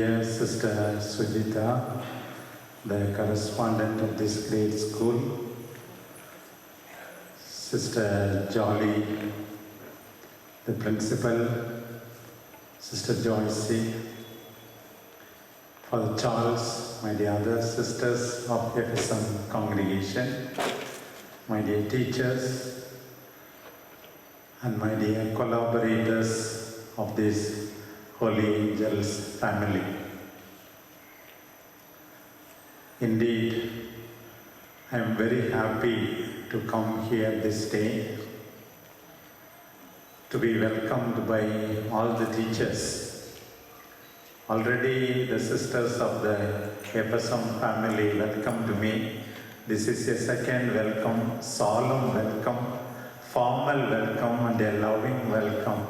dear Sister Sujita, the correspondent of this great school, Sister Jolly, the principal, Sister Joyce, Father Charles, my dear other sisters of FSM congregation, my dear teachers, and my dear collaborators of this Holy Angels family. Indeed, I am very happy to come here this day, to be welcomed by all the teachers. Already the sisters of the FSM family welcomed me. This is a second welcome, solemn welcome, formal welcome, and a loving welcome.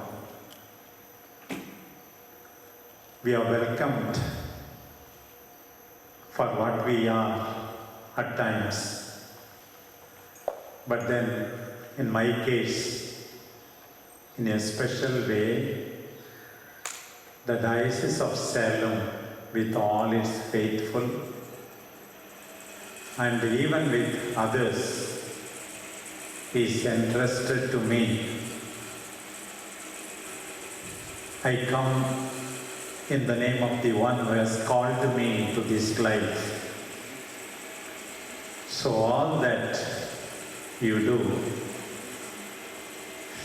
We are welcomed for what we are at times. But then, in my case, in a special way, the Diocese of Salem, with all its faithful, and even with others, is entrusted to me. I come in the name of the one who has called me to this life. So all that you do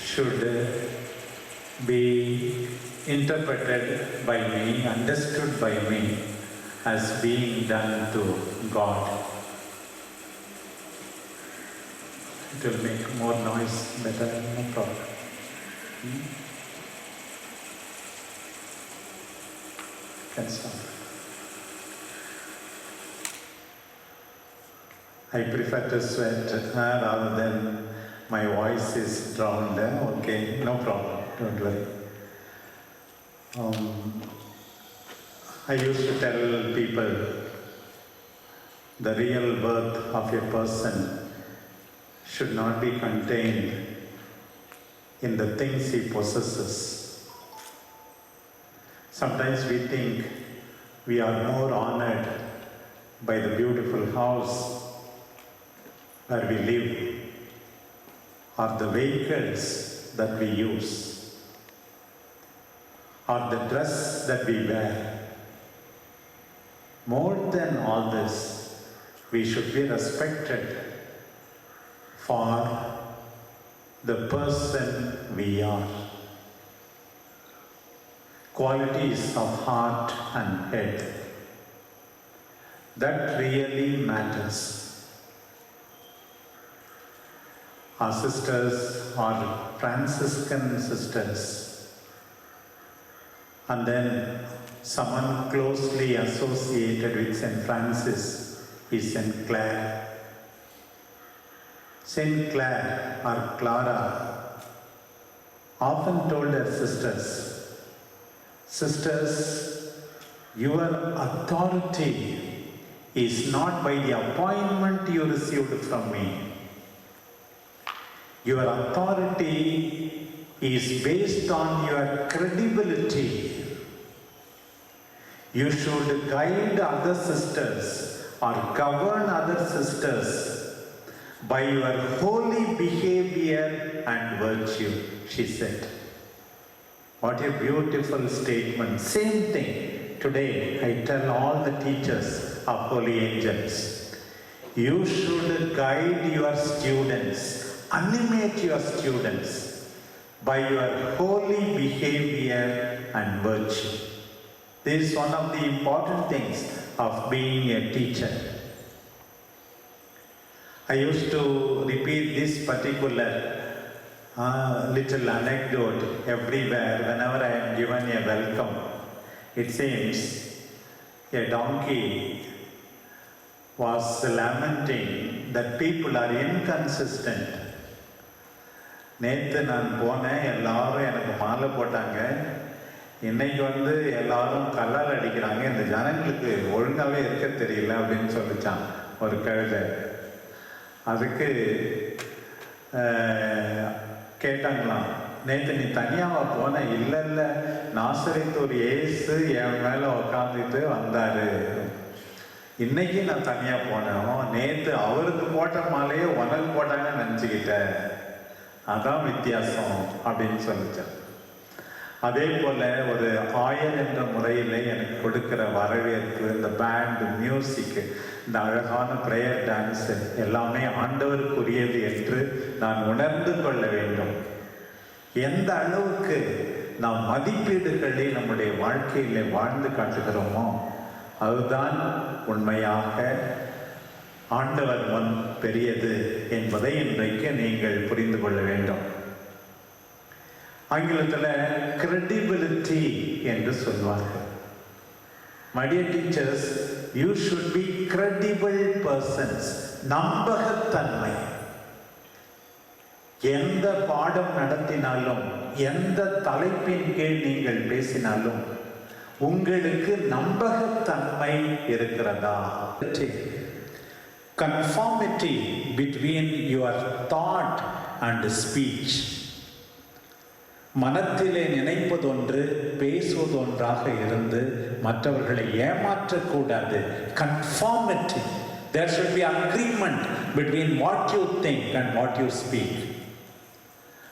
should be interpreted by me, understood by me as being done to God. It will make more noise, better, no problem. Can stop. I prefer to sweat rather than my voice is drowned. Okay, no problem, don't worry. I used to tell people the real worth of a person should not be contained in the things he possesses. Sometimes we think we are more honored by the beautiful house where we live, or the vehicles that we use, or the dress that we wear. More than all this, we should be respected for the person we are. Qualities of heart and head. That really matters. Our sisters are Franciscan sisters, and then someone closely associated with St. Francis is St. Clare. St. Clare or Clara often told her sisters, "Sisters, your authority is not by the appointment you received from me. Your authority is based on your credibility. You should guide other sisters or govern other sisters by your holy behavior and virtue," she said. What a beautiful statement. Same thing today I tell all the teachers of Holy Angels. You should guide your students, animate your students by your holy behavior and virtue. This is one of the important things of being a teacher. I used to repeat this particular little anecdote everywhere whenever I am given a welcome. It seems a donkey was lamenting that people are inconsistent. நேற்று நான் போனேன், எல்லாரும் எனக்கு மாலை போட்டாங்க, இன்னைக்கு எல்லாரும் கல்லால் அடிக்கிறாங்க, இந்த ஜனங்களுக்கு ஒழுங்காகவே இருக்க தெரியல அப்படின்னு சொல்லிச்சான் ஒரு கழுதை. அதுக்கு கேட்டாங்களாம், நேற்று நீ தனியாவா போன? இல்லை இல்லை, நாசரேத்தூர் இயேசு என் மேலே உக்காந்துட்டு வந்தாரு. இன்னைக்கு நான் தனியாக போனேன். நேற்று அவருக்கு போட்ட மாலையே உனக்கு போட்டாங்கன்னு நினச்சிக்கிட்டேன். அதான் வித்தியாசம் அப்படின்னு சொல்லிச்சேன். அதே போல் ஒரு ஆயர் என்ற முறையில் எனக்கு கொடுக்குற வரவேற்பு, இந்த பேண்டு, மியூசிக்கு, இந்த அழகான ப்ரேயர், டான்ஸு எல்லாமே ஆண்டவருக்குரியது என்று நான் உணர்ந்து கொள்ள வேண்டும். எந்த அளவுக்கு நாம் மதிப்பீடுகளை நம்முடைய வாழ்க்கையில் வாழ்ந்து காட்டுகிறோமோ அதுதான் உண்மையாக ஆண்டவர் முன் பெரியது என்பதை இன்றைக்கு நீங்கள் புரிந்து கொள்ள வேண்டும். ஆங்கிலத்தில் credibility என்று சொல்வார்கள். My dear teachers, you should be credible persons. நம்பகத்தன்மை. எந்த பாடம் நடத்தினாலும், எந்த தலைப்பின் கீழ் நீங்கள் பேசினாலும் உங்களுக்கு நம்பகத்தன்மை இருக்கிறதா? Conformity between your thought and speech. மனத்திலே நினைப்பதொன்று, பேசுவதொன்றாக இருந்து மற்றவர்களை ஏமாற்றக்கூடாது. Conformity. There should be agreement between what you think and what you speak.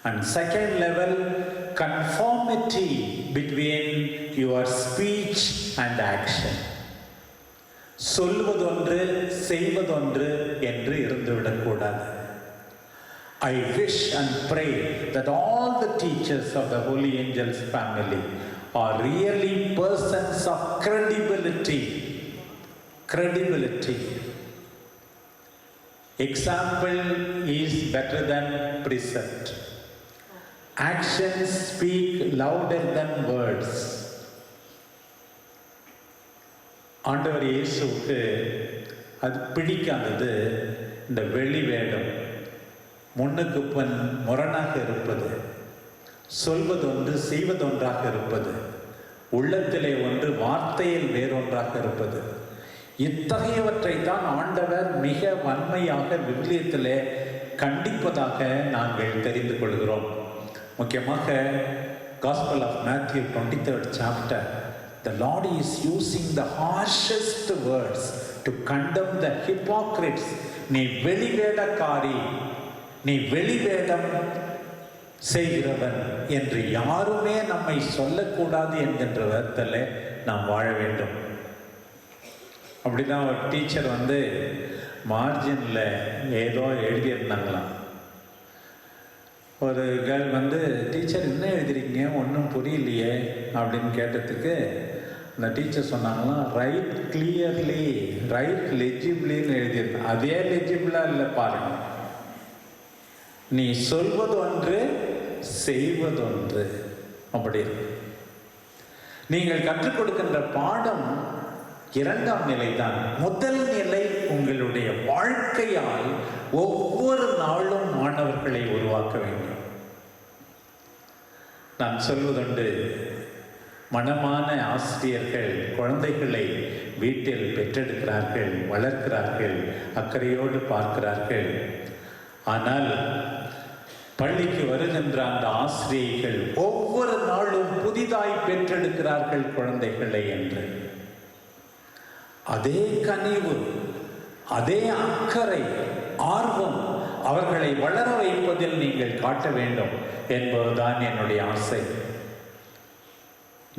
And second level, conformity between your speech and action. சொல்வதொன்று, செய்வதொன்று என்று இருந்துவிடக்கூடாது. I wish and pray that all the teachers of the Holy Angels family are really persons of credibility. Credibility. Example is better than precept. Actions speak louder than words. ஆண்டவர் இயேசுவுக்கு அது பிடிக்காதது இந்த வெளி வேடம், முன்னுக்கு பின் முரணாக இருப்பது, சொல்வதொன்று செய்வதொன்றாக இருப்பது, உள்ளத்திலே ஒன்று வார்த்தையில் வேறொன்றாக இருப்பது. இத்தகையவற்றை தான் ஆண்டவர் மிக வன்மையாக விவிலியத்திலே கண்டிப்பதாக நாங்கள் தெரிந்து கொள்கிறோம். முக்கியமாக Gospel of Matthew 23rd chapter, the Lord is using the harshest words to condemn the hypocrites. நீ வெளிவேடக்காரி, நீ வெளிவேடம் செய்கிறவன் என்று யாருமே நம்மை சொல்லக்கூடாது என்கின்ற விதத்தில் நாம் வாழ வேண்டும். அப்படிதான் ஒரு டீச்சர் மார்ஜினில் ஏதோ எழுதியிருந்தாங்களாம். ஒரு கேர்ள் டீச்சர் என்ன எழுதுறீங்க, ஒன்றும் புரியலையே அப்படின்னு கேட்டதுக்கு அந்த டீச்சர் சொன்னாங்களாம், ரைட் கிளியர்லி, ரைட் லெஜிபிளின்னு எழுதியிருந்தேன். அதே லெஜிபிளாக இல்லை பாருங்க. நீ சொல்வதொன்று, செய்வதொன்று. அப்படி நீங்கள் கற்றுக் கொடுக்கின்ற பாடம் இரண்டாம் நிலை தான். முதல் நிலை உங்களுடைய வாழ்க்கையால் ஒவ்வொரு நாளும் மாணவர்களை உருவாக்க வேண்டும். நான் சொல்வதுண்டு, மனமான ஆசிரியர்கள் குழந்தைகளை வீட்டில் பெற்றெடுக்கிறார்கள், வளர்க்கிறார்கள், அக்கறையோடு பார்க்கிறார்கள். ஆனால் பள்ளிக்கு வருகின்ற அந்த ஆசிரியர்கள் ஒவ்வொரு நாளும் புதிதாய் பெற்றெடுக்கிறார்கள் குழந்தைகளை என்று. அதே கனிவு, அதே அக்கறை, ஆர்வம் அவர்களை வளர வைப்பதில் நீங்கள் காட்ட வேண்டும் என்பதுதான் என்னுடைய ஆசை.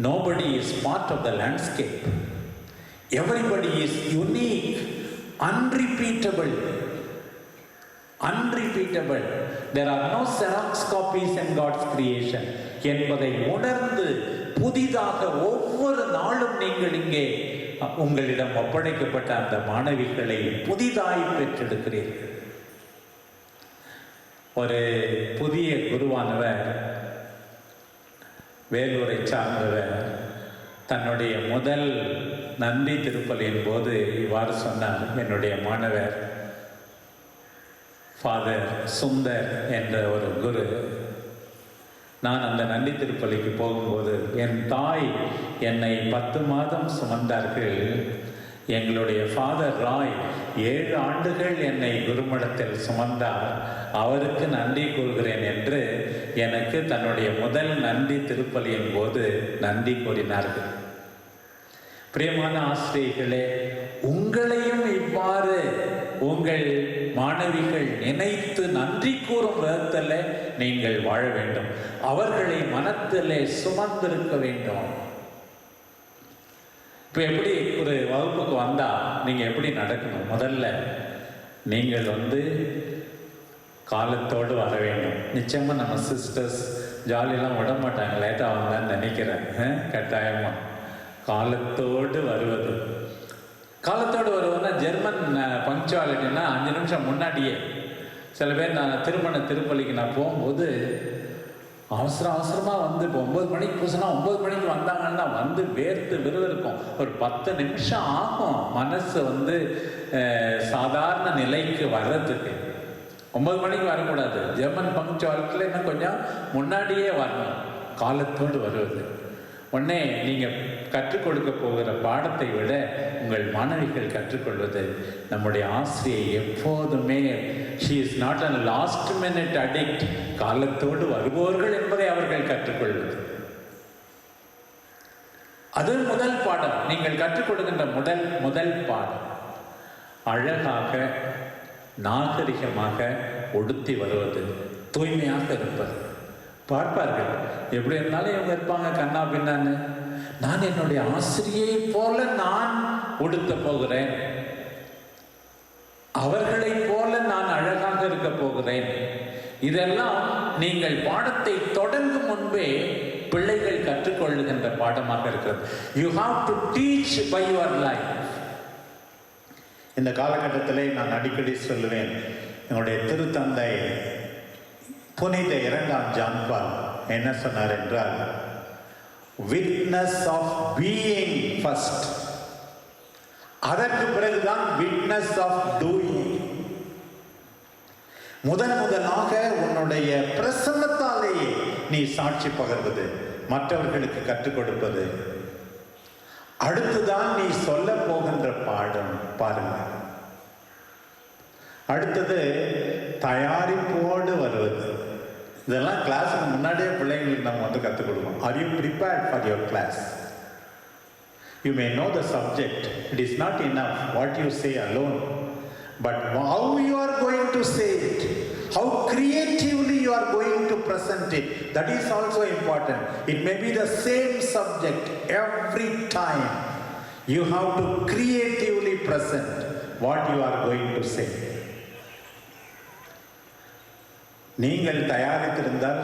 Nobody is part of the landscape. Everybody is unique, unrepeatable. Unrepeatable. There are no Xerox copies in God's creation என்பதை உணர்ந்து புதிதாக ஒவ்வொரு நாளும் நீங்கள் இங்கே உங்களிடம் ஒப்படைக்கப்பட்ட அந்த மாணவிகளை புதிதாய் பெற்றெடுக்கிறீர்கள். ஒரு புதிய குருவானவர், வேலூரை சார்ந்தவர், தன்னுடைய முதல் நன்றி திருப்பலியின் போது இவ்வாறு சொன்னார். என்னுடைய மாணவர் ஃபாதர் சுந்தர் என்ற ஒரு குரு, நான் அந்த நன்றி திருப்பலிக்கு போகும்போது என் தாய் என்னை 10 மாதம் சுமந்தார்கள். எங்களுடைய ஃபாதர் ராய் 7 ஆண்டுகள் என்னை குருமடத்தில் சுமந்தார், அவருக்கு நன்றி கூறுகிறேன் என்று எனக்கு தன்னுடைய முதல் நன்றி திருப்பலியின் போது நன்றி கூறினார்கள். பிரியமான ஆசிரியர்களே, உங்களையும் இவ்வாறு உங்கள் மாணவிகள் நினைத்து நன்றி கூறும் விதத்தில் நீங்கள் வாழ வேண்டும். அவர்களை மனத்திலே சுமந்திருக்க வேண்டும். இப்போ எப்படி ஒரு வகுப்புக்கு வந்தால் நீங்கள் எப்படி நடக்கணும்? முதல்ல நீங்கள் காலத்தோடு வர வேண்டும். நிச்சயமாக நம்ம சிஸ்டர்ஸ் ஜாலியெல்லாம் விட மாட்டாங்க, லேட்டாக வந்தான்னு நினைக்கிறேன். கட்டாயமாக காலத்தோடு வருவது. காலத்தோடு வருவதுன்னா ஜெர்மன் பங்க்சுவாலிட்டின்னா 5 நிமிஷம் முன்னாடியே. சில பேர் நான் திருப்பலிக்கு நான் போகும்போது அவசரமாக இப்போ 9 மணிக்கு பூசினா 9 மணிக்கு வந்தாங்கன்னா வேர்த்து விறுவிறுக்கும். ஒரு 10 நிமிஷம் ஆகும் மனசு சாதாரண நிலைக்கு வர்றதுக்கு. 9 மணிக்கு வரக்கூடாது. ஜெர்மன் பங்க்சுவாலிட்டியில் இன்னும் கொஞ்சம் முன்னாடியே வரணும். காலத்தோடு வருவது. உடனே நீங்கள் கற்றுக் கொடுக்க போகிற பாடத்தை விட உங்கள் மாணவிகள் கற்றுக்கொள்வது, நம்முடைய ஆசிரியை எப்போதுமே she is not a last minute addict, காலத்தோடு வருபவர்கள் என்பதை அவர்கள் கற்றுக்கொள்வது. அது முதல் பாடம். நீங்கள் கற்றுக் கொடுக்கின்ற முதல் பாடம் அழகாக நாகரிகமாக உடுத்தி வருவது, தூய்மையாக இருப்பது. பார்ப்பார்கள், எப்படி இருந்தாலும் இவங்க இருப்பாங்க கண்ணா பின்னான்னு. நான் என்னுடைய ஆசிரியை போல நான் உடுத்த போகிறேன், அவர்களை போல நான் அழகாக இருக்க போகிறேன். இதெல்லாம் நீங்கள் பாடத்தை தொடங்கும் முன்பே பிள்ளைகள் கற்றுக்கொள்ளுகின்ற பாடமாக இருக்கிறது. You have to teach by your life. இந்த காலகட்டத்திலே நான் அடிக்கடி சொல்லுவேன், என்னுடைய திருத்தந்தை புனித 2ஆம் ஜான் பால் என்ன சொன்னார் என்றால், விட்னஸ் ஆஃப் பீயிங் ஃபர்ஸ்ட், அதற்கு பிறகுதான் விட்னஸ் ஆஃப் டூயிங். முதலாக உன்னுடைய பிரசன்னத்தாலேயே நீ சாட்சி பகர்வது, மற்றவர்களுக்கு கற்றுக் கொடுப்பது. அடுத்துதான் நீ சொல்ல போகின்ற பாடம். பாருங்க, அடுத்தது தயாரிப்போடு வருவது. இதெல்லாம் கிளாஸுக்கு முன்னாடியே பிள்ளைங்களுக்கு நம்ம கற்றுக் கொடுக்கணும். Are you prepared for your class? You may know the subject. It is not enough what you say alone, but how you are going to say it, how creatively you are going to present it, that is also important. It may be the same subject every time. You have to creatively present what you are going to say. நீங்கள் தயாரித்திருந்தால்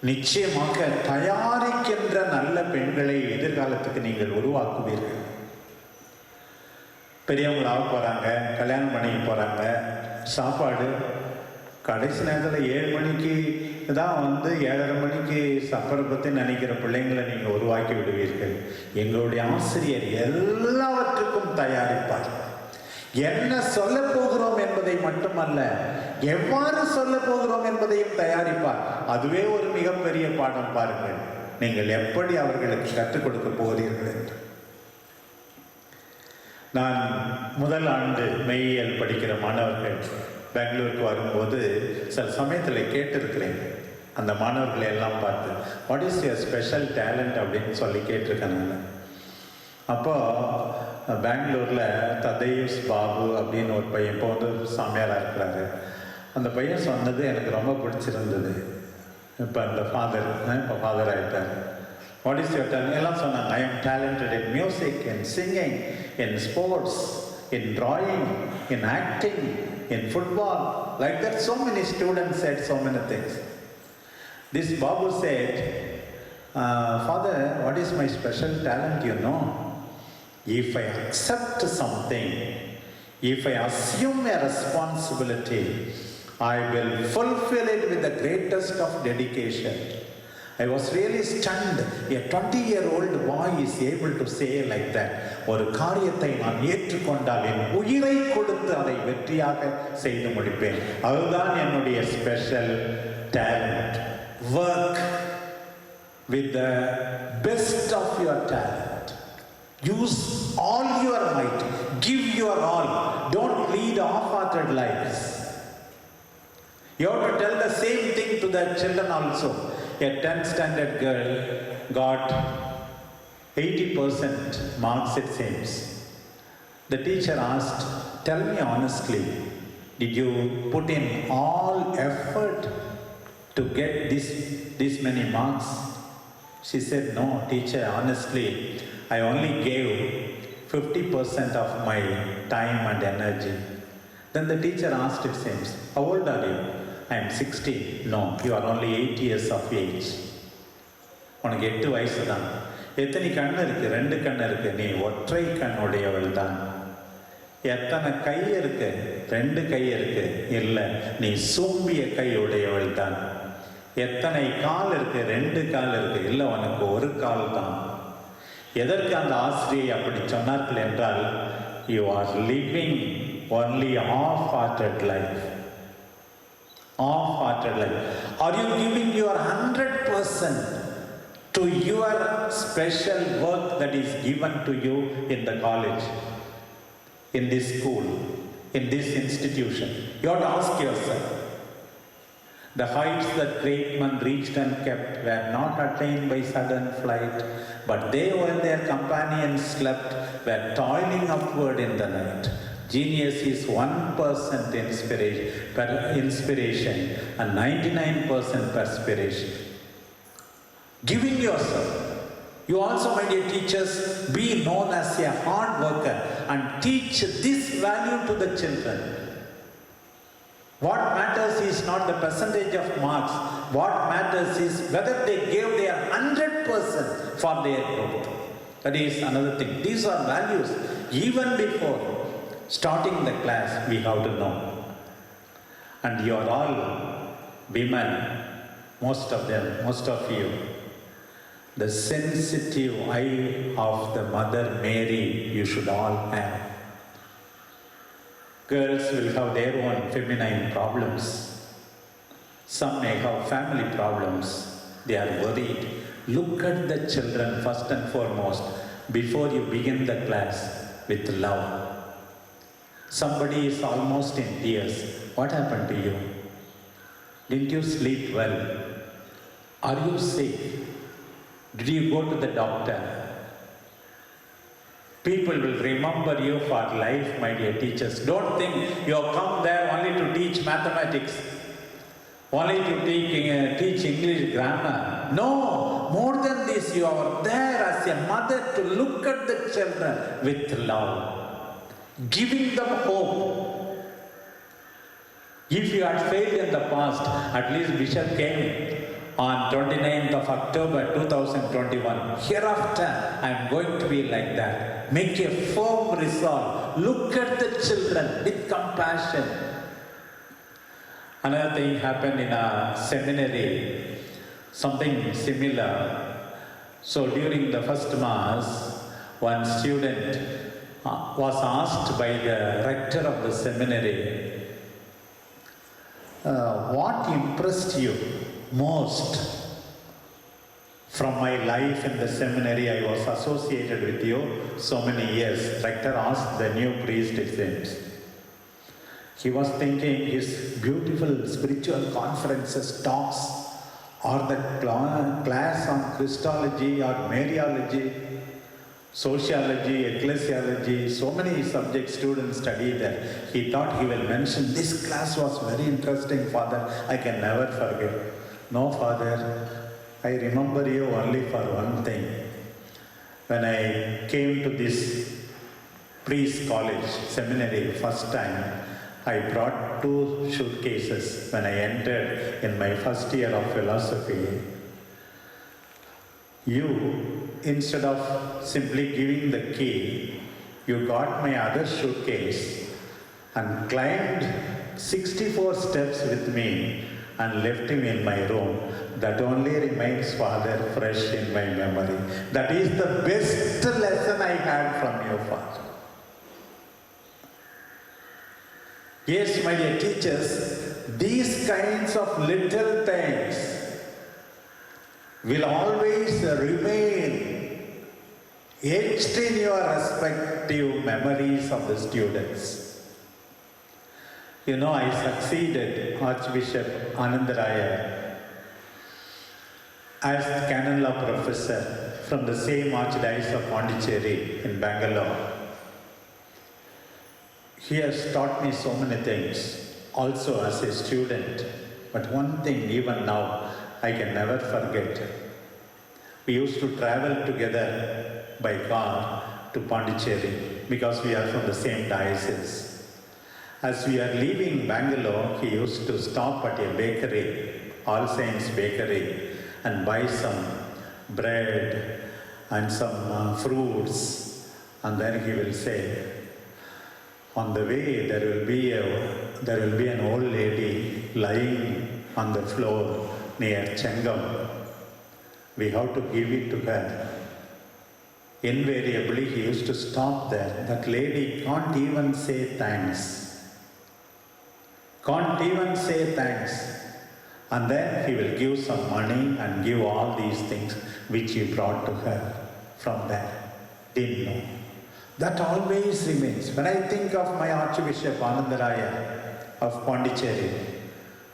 நிச்சயமாக தயாரிக்கின்ற நல்ல பெண்களை எதிர்காலத்துக்கு நீங்கள் உருவாக்குவீர்கள். பெரியவங்களாக போகிறாங்க, கல்யாணம் பண்ணி போகிறாங்க, சாப்பாடு கடைசி நேரத்தில் 7 மணிக்கு தான் 7:30 மணிக்கு சாப்பாடை பற்றி நினைக்கிற பிள்ளைங்களை நீங்கள் உருவாக்கி விடுவீர்கள். எங்களுடைய ஆசிரியர் எல்லாவற்றுக்கும் தயாரிப்பார். என்ன சொல்ல போகிறோம் என்பதை மட்டுமல்ல, எவ்வாறு சொல்ல போகிறோம் என்பதையும் தயாரிப்பார். அதுவே ஒரு மிகப்பெரிய பாடம். பாருங்கள், நீங்கள் எப்படி அவர்களுக்கு கற்றுக் கொடுக்க போகிறீர்கள் என்று. நான் முதல் ஆண்டு மெய்யியல் படிக்கிற மாணவர்கள் பெங்களூருக்கு வரும்போது சில சமயத்தில் கேட்டிருக்கிறேன். அந்த மாணவர்களை எல்லாம் பார்த்து, what is your special talent அப்படின்னு சொல்லி கேட்டிருக்கேன் நான். அப்போ பெங்களூரில் ததேயுஸ் பாபு அப்படின்னு ஒரு பையன் இப்போ சாமியாராக இருக்கிறாரு. அந்த பையன் சொன்னது எனக்கு ரொம்ப பிடிச்சிருந்தது. இப்போ அந்த ஃபாதர் ஆகிட்டார். வாட் இஸ் யுவர் டேலண்ட் எல்லாம் சொன்னாங்க. I am talented in music, in singing, in sports, in drawing, in acting, in football. Like that, so many students said so many things. This Babu said, Father, what is my special talent, you know? If I accept something, if I assume a responsibility, I will fulfill it with the greatest of dedication. I was really stunned. A 20-year-old boy is able to say like that. ஒரு காரியத்தை நான் ஏற்றுக்கொண்டால் என் உயிரை கொடுத்து அதை வெற்றியாக செய்து முடிப்பேன். அதுதான் என்னுடைய special talent. Work with the best of your talent. Use all your might. Give your all. Don't lead half-hearted lives. You have to tell the same thing to the children also. A 10th standard girl got 80% marks, it seems. The teacher asked, tell me honestly, did you put in all effort to get this many marks? She said, no, teacher, honestly, I only gave 50% of my time and energy. Then the teacher asked, it seems, how old are you? I am 60. No, you are only 8 years of age. உனக்கு 8 வயசு தான். எத்தனை கண்ணு இருக்கு? 2 கண்ணு இருக்கு. நீ ஒற்றை கண்ணுடையவள் தான். எத்தனை கை இருக்கு? 2 கை இருக்கு. இல்லை, நீ சோம்பிய கை உடையவள் தான். எத்தனை கால் இருக்கு? 2 கால் இருக்கு. இல்லை, உனக்கு 1 கால் தான். எதற்கு அந்த ஆசிரியை அப்படி சொன்னார்கள் என்றால், you are living only half-hearted life. Half-hearted life. Are you giving your 100% to your special work that is given to you in the college, in this school, in this institution? You have to ask yourself. The heights that great men reached and kept were not attained by sudden flight, but they, while their companions slept, were toiling upward in the night. Genius is 1% inspiration and 99% perspiration. Giving yourself. You also, my dear teachers, be known as a hard worker and teach this value to the children. What matters is not the percentage of marks. What matters is whether they gave their 100% for their growth. That is another thing. These are values. Even before starting the class, we have to know. And you are all women, most of them, most of you. The sensitive eye of the Mother Mary you should all have. Girls will have their own feminine problems. Some may have family problems. They are worried. Look at the children first and foremost before you begin the class with love. Somebody is almost in tears. What happened to you? Didn't you sleep well? Are you sick? Did you go to the doctor? People will remember you for life, my dear teachers. Don't think you have come there only to teach mathematics, only to teach English grammar. No, more than this, you are there as a mother to look at the children with love, giving them hope. If you had failed in the past, at least Bishop came on 29th of October 2021. Hereafter, I am going to be like that. Make a firm resolve. Look at the children with compassion. Another thing happened in a seminary, something similar. So during the first Mass, one student was asked by the rector of the seminary, what impressed you most from my life in the seminary? I was associated with you so many years. Rector asked the new priest, it seems. He was thinking his beautiful spiritual conferences, talks, or the class on Christology or Mariology, sociology, ecclesiology, so many subjects students study there. He thought he will mention, this class was very interesting, Father, I can never forget. No, Father, I remember you only for one thing. When I came to this priest college, seminary, first time, I brought 2 suitcases when I entered in my first year of philosophy. You, instead of simply giving the key, you got my other suitcase and climbed 64 steps with me and left him in my room. That only remains, Father, fresh in my memory. That is the best lesson I had from you, Father. Yes, my dear teachers, these kinds of little things will always remain etched in your respective memories of the students. You know, I succeeded Archbishop Anandaraya as canon law professor from the same Archdiocese of Pondicherry in Bangalore. He has taught me so many things, also as a student. But one thing, even now, I can never forget. We used to travel together by car to Pondicherry because we are from the same diocese. As we are leaving Bangalore, he used to stop at a bakery, All Saints Bakery, and buy some bread and some fruits. And then he will say, on the way there will be an old lady lying on the floor near Chengam. We have to give it to her. Invariably, he used to stop there. That lady can't even say thanks. Can't even say thanks. And then he will give some money and give all these things which he brought to her from there. Didn't know. That always remains. When I think of my Archbishop Anandaraya of Pondicherry,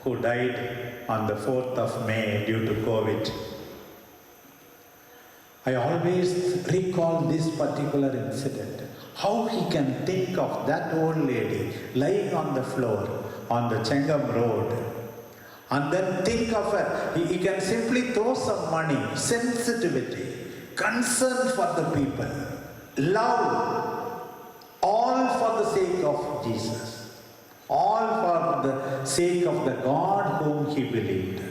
who died on the 4th of May due to COVID, I always recall this particular incident. How he can think of that old lady lying on the floor on the Chengam road and then think of her. He can simply throw some money, sensitivity, concern for the people, love, all for the sake of Jesus, all for the sake of the God whom he believed.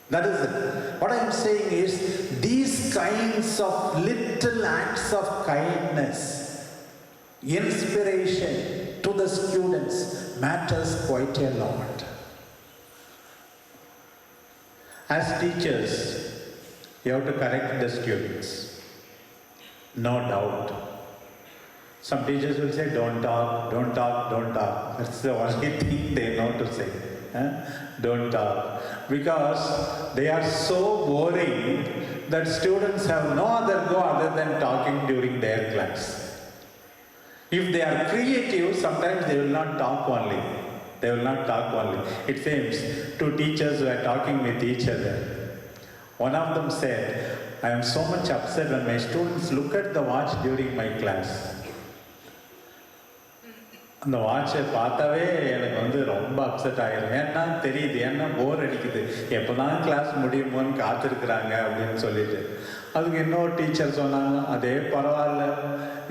That is it. What I am saying is, these kinds of little acts of kindness, inspiration to the students matters quite a lot. As teachers, you have to correct the students. No doubt. Some teachers will say, don't talk, don't talk, don't talk. That's the only thing they know to say. Don't talk. Because they are so boring that students have no other go other than talking during their class. If they are creative, sometimes they will not talk only. They will not talk only. It seems two teachers were talking with each other. One of them said, I am so much upset when my students look at the watch during my class. அந்த வாட்சை பார்த்தாவே எனக்கு வந்து ரொம்ப upset ஆகிடும். ஏன்னா தெரியுது, ஏன்னா போர் அடிக்குது, எப்போ தான் கிளாஸ் முடியுமோன்னு காத்திருக்கிறாங்க அப்படின்னு சொல்லிட்டு. அதுக்கு இன்னொரு டீச்சர் சொன்னாங்க, அதே பரவாயில்ல,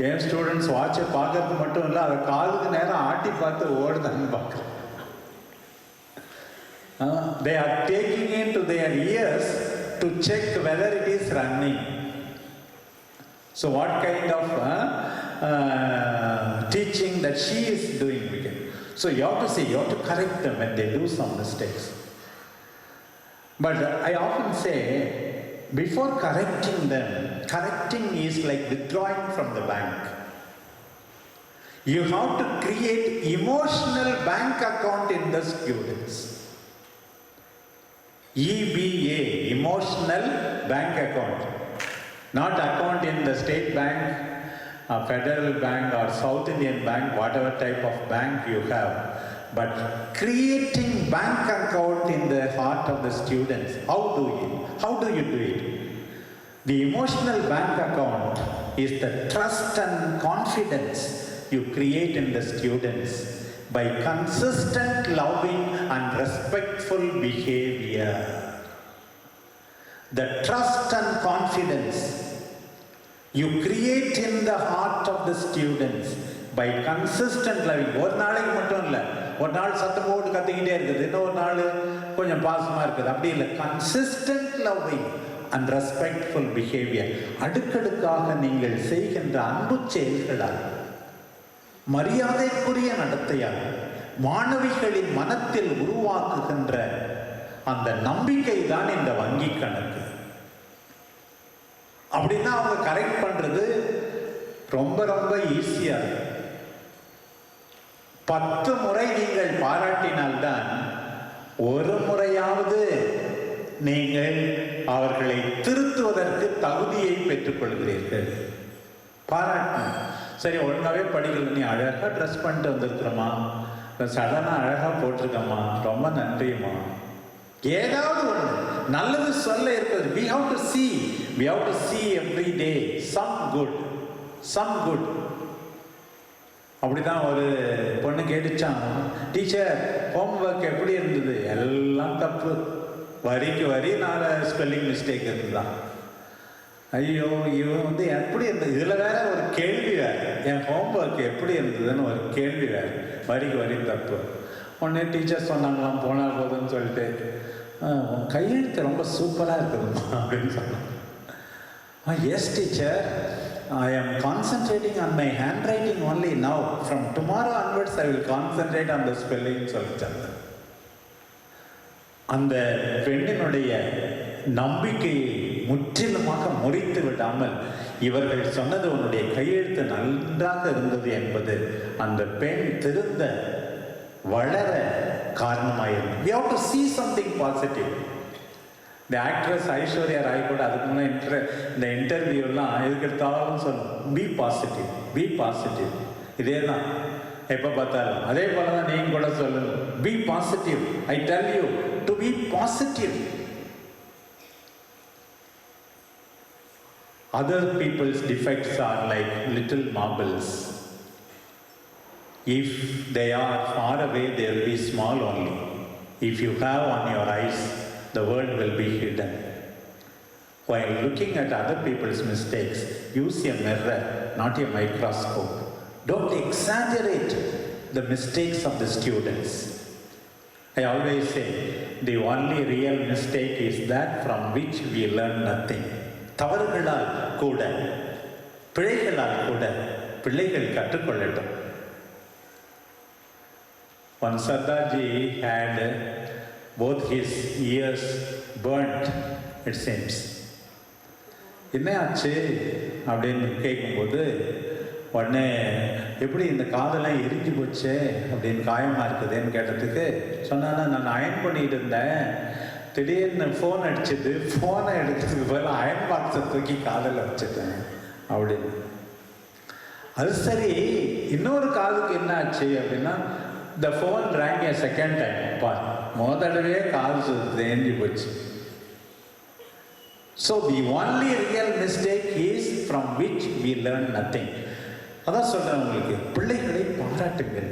என் ஸ்டூடெண்ட்ஸ் வாட்சை பார்க்கறது மட்டும் இல்லை, அதை காலுக்கு நேரம் ஆட்டி பார்த்து ஓடுதான்னு பார்க்குறேன். They are taking into their ears to check whether it is running. So what kind of teaching that she is doing again? So you have to say, you have to correct them when they do some mistakes. But I often say, before correcting them, correcting is like withdrawing from the bank. You have to create emotional bank account in the students. EBA, emotional bank account. Not account in the state bank, federal bank or South Indian bank, whatever type of bank you have. But creating bank account in the heart of the students, how do you do it? The emotional bank account is the trust and confidence you create in the students by consistent loving and respectful behavior. The trust and confidence you create in the heart of the students by consistent loving. ஒரு நாளைக்கு மட்டும் இல்லை, ஒரு நாள் சத்தம் போட்டு கத்திக்கிட்டே இருக்குது, இன்னொரு நாள் கொஞ்சம் பாசமா இருக்குது, அப்படி இல்லை. Consistent loving and respectful behaviour. அடுக்கடுக்காக நீங்கள் செய்கின்ற அன்பு செயல்களால், மரியாதைக்குரிய நடத்தையால், மாணவிகளின் மனத்தில் உருவாக்குகின்ற அந்த நம்பிக்கை தான் இந்த வங்கி கணக்கு. அப்படின்னா அவங்க கரெக்ட் பண்றது ரொம்ப ரொம்ப ஈஸியா. 10 முறை நீங்கள் பாராட்டினால்தான் ஒரு முறையாவது நீங்கள் அவர்களை திருத்துவதற்கு தகுதியை பெற்றுக் கொள்கிறீர்கள். பாராட்டணும். சரி, ஒழுங்காகவே படிக்கல, நீ அழகாக ட்ரெஸ் பண்ணிட்டு வந்திருக்கிறம்மா, சடனாக அழகாக போட்டிருக்கம்மா, ரொம்ப நன்றிம்மா. ஏதாவது ஒன்று நல்லது சொல்ல இருக்கிறது. we have to see every day some good. அப்படிதான் ஒரு பொண்ணு கேட்டுச்சான், டீச்சர் ஹோம்ஒர்க் எப்படி இருந்தது? எல்லாம் தப்பு, வரிக்கு வரி 4 ஸ்பெல்லிங் மிஸ்டேக் இருந்துதான். ஐயோ, இவன் வந்து எப்படி இருந்தது, இதில் வேற ஒரு கேள்வி வேற, என் ஹோம்ஒர்க் எப்படி இருந்ததுன்னு ஒரு கேள்வி வேற, வரிக்கு வரி தப்பு. உடனே டீச்சர் சொன்னாங்களாம், போனால் போதுன்னு சொல்லிட்டு, உன் கையெழுத்து ரொம்ப சூப்பராக இருக்குதுமா அப்படின்னு சொன்னாங்க. Yes teacher, I am concentrating on my handwriting only now. From tomorrow onwards I will concentrate on the spelling சொல்லிட்டாங்க. அந்த பெண்ணினுடைய நம்பிக்கையை முற்றிலுமாக முறித்து விடாமல், இவர்கள் சொன்னது உன்னுடைய கையெழுத்து நன்றாக இருந்தது என்பது அந்த பெண் திருந்த வளர காரணமாயிருந்தது. We have to see something positive. இந்த ஆக்ட்ரஸ் ஐஸ்வர்யா ராய் கூட அதுக்கு முன்னே இந்த இன்டர்வியூலாம் எதுக்கு எடுத்தாலும் சொல்லணும், பி பாசிட்டிவ். இதே தான் எப்போ பார்த்தாலும். அதே போல தான் நீங்கள் கூட சொல்லணும், be positive. I tell you to be positive. Other peoples defects are like little marbles. If they are far away, they will be small only. If you have on your eyes, the world will be hidden. While looking at other people's mistakes, use a mirror, not a microscope. Don't exaggerate the mistakes of the students. I always say, the only real mistake is that from which we learn nothing. தவறுகளால் கூட, பிழைகளால் கூட பிள்ளைகள் கற்றுக்கொள்ளட்டும். One Sardarji had both his ears burnt, it seems. என்ன ஆச்சு அப்படின்னு கேட்கும்போது, உடனே எப்படி இந்த காதெல்லாம் எரிஞ்சு போச்சு அப்படின்னு, காயமாக இருக்குதுன்னு கேட்டதுக்கு சொன்னான்னா, நான் அயன் பண்ணிட்டு இருந்தேன், திடீர்னு ஃபோன் அடிச்சது, ஃபோனை எடுக்கிறதுக்கு பதில் அயன் பாக்ஸை தூக்கி காதில் வச்சுட்டேன் அப்படின்னு. அது சரி, இன்னொரு காதுக்கு என்ன ஆச்சு அப்படின்னா, the phone rang a second time. மோதடவே காது தேஞ்சி போச்சு. So the only real mistake is from which we learn nothing. அதான் சொல்றேன் உங்களுக்கு, பிள்ளைகளை பாராட்டுங்கள்.